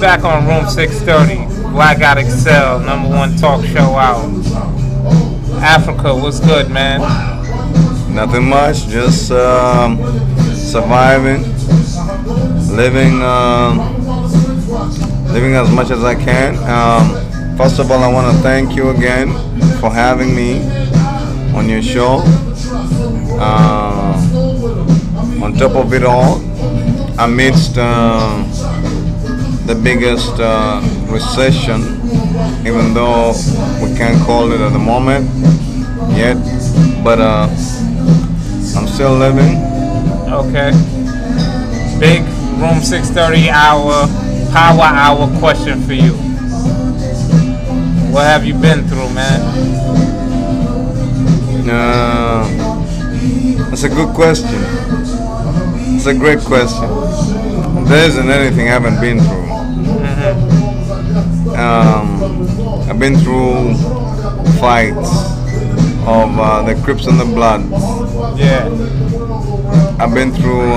back on Room 630, BLACKOUTxL, #1 talk show out. Africa, what's good, man? Nothing much, just surviving, living as much as I can. First of all, I want to thank you again for having me on your show. On top of it all, amidst the biggest recession, even though we can't call it at the moment yet, but I'm still living. Okay. Big Room 630 power hour question for you. What have you been through, man? That's a good question. It's a great question. There isn't anything I haven't been through. I've been through fights of the Crips and the Bloods. Yeah. I've been through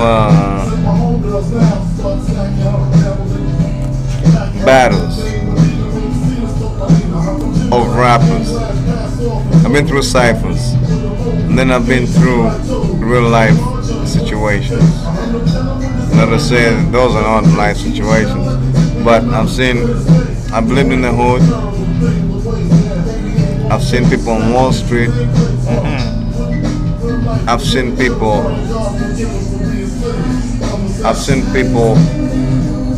battles of rappers. I've been through ciphers. And then I've been through real life situations. Not to say that those are not life situations, but I've lived in the hood. I've seen people on Wall Street. I've seen people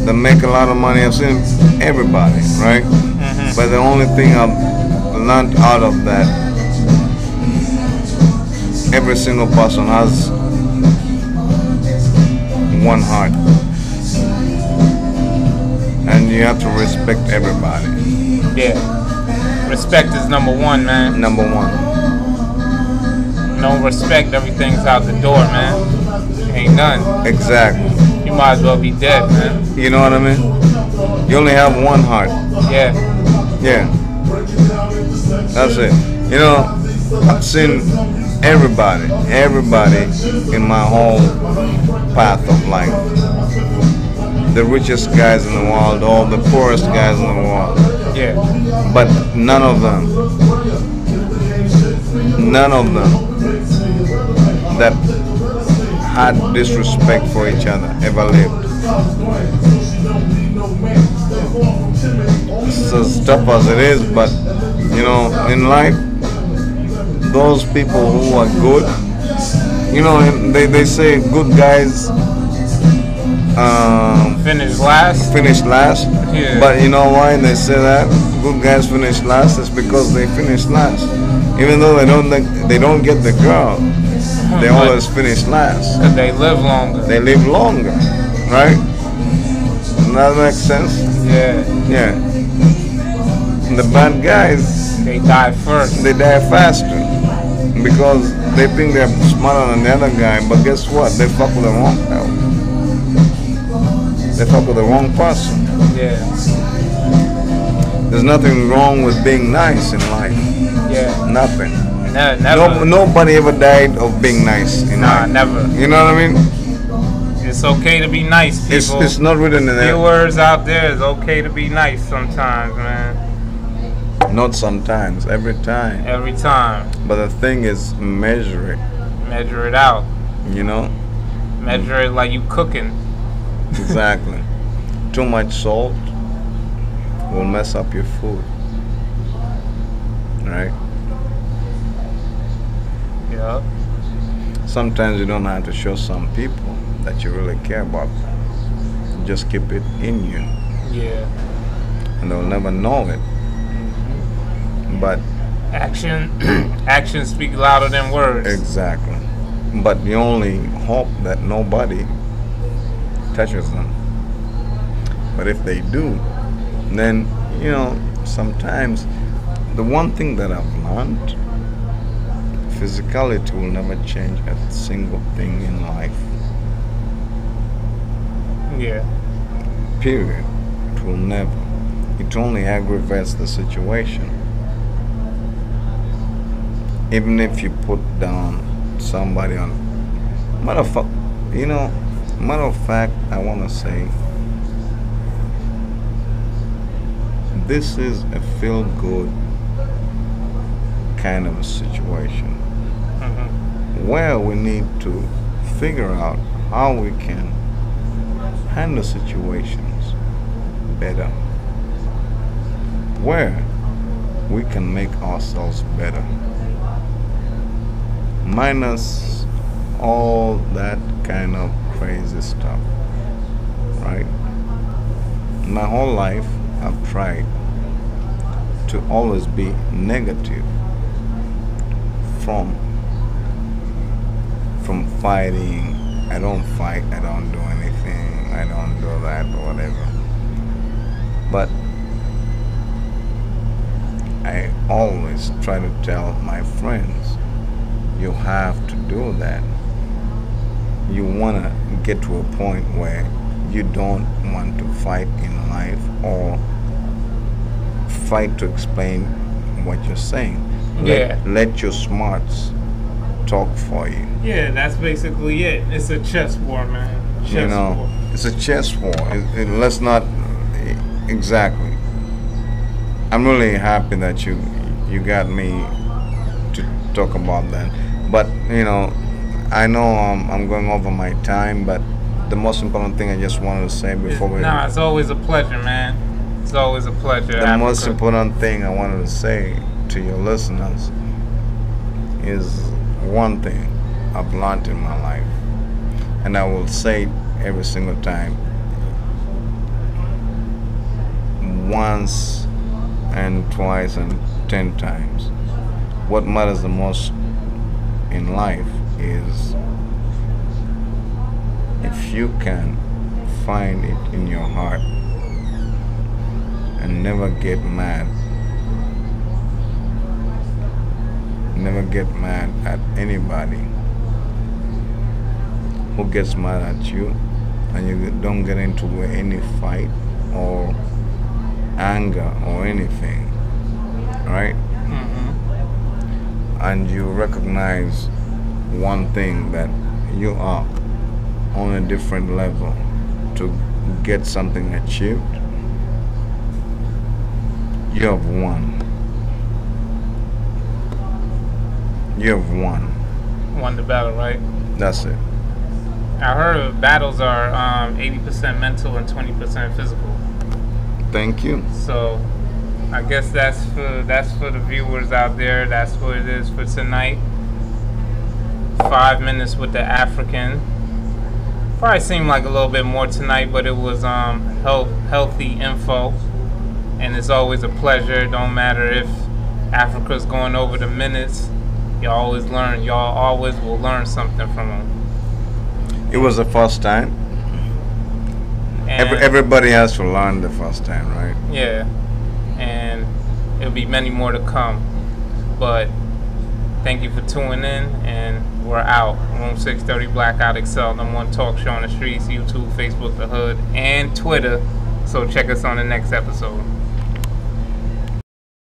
that make a lot of money. I've seen everybody, right? But the only thing I've learned out of that, every single person has one heart, and you have to respect everybody. Yeah, respect is #1, man. #1. No respect, everything's out the door, man. Ain't none. Exactly. You might as well be dead, man. You know what I mean? You only have one heart. Yeah. Yeah. That's it. You know, I've seen everybody in my whole path of life. The richest guys in the world, all the poorest guys in the world. Yeah. But none of them that had disrespect for each other ever lived. It's as tough as it is, but you know, in life, those people who are good, you know, they say good guys finish last. Yeah. But you know why they say that? Good guys finish last. It's because they finish last. Even though they don't get the girl, they always finish last. Because they live longer. They live longer, right? Does that make sense? Yeah. Yeah. And the bad guys, they die first. They die faster because they think they're smarter than the other guy. But guess what? They fuck with the wrong guy. They fuck with the wrong person. Yeah. There's nothing wrong with being nice in life. Yeah. Nothing. Never. Nobody ever died of being nice in life. Never. You know what I mean? It's okay to be nice, people. It's not written in there. Viewers out there, it's okay to be nice sometimes, man. Not sometimes, every time. Every time. But the thing is, measure it. Measure it out. You know? Measure it like you cooking. Exactly. Too much salt will mess up your food. Right? Yeah. Sometimes you don't have to show some people that you really care about them. Just keep it in you. Yeah. And they'll never know it. But actions speak louder than words. Exactly. But you only hope that nobody touches them. But if they do, then, you know, sometimes the one thing that I've learned, physicality will never change a single thing in life. Yeah. Period. It will never. It only aggravates the situation. Even if you put down somebody on, matter of fact, I want to say, this is a feel-good kind of a situation where we need to figure out how we can handle situations better, where we can make ourselves better, minus all that kind of crazy stuff, right? My whole life I've tried to always be negative from fighting. I don't fight, I don't do anything, I don't do that or whatever. But I always try to tell my friends, you have to do that. You want to get to a point where you don't want to fight in life or fight to explain what you're saying. Let your smarts talk for you. Yeah, that's basically it. It's a chess war, man. Chess war. It's a chess war. Let's not exactly. I'm really happy that you got me to talk about that. But I know I'm going over my time, but the most important thing I just wanted to say before we... Nah, it's always a pleasure, man. It's always a pleasure. The most important thing I wanted to say to your listeners is one thing I've learned in my life, and I will say it every single time, once and twice and 10 times. What matters the most in life is if you can find it in your heart and never get mad at anybody who gets mad at you, and you don't get into any fight or anger or anything, right? And you recognize one thing, that you are on a different level to get something achieved, you have won. You have won. Won the battle, right? That's it. I heard battles are 80% mental and 20% physical. Thank you. So I guess that's for the viewers out there. That's what it is for tonight. 5 minutes with the African. Probably seemed like a little bit more tonight, but it was healthy info, and it's always a pleasure. It don't matter if Africa's going over the minutes. Y'all always learn. Y'all always will learn something from them. It was the first time. Everybody has to learn the first time, right? Yeah, and there'll be many more to come. But thank you for tuning in, and we're out. Room 630 BLACKOUTxL, #1 talk show on the streets, YouTube, Facebook, The Hood, and Twitter. So check us on the next episode.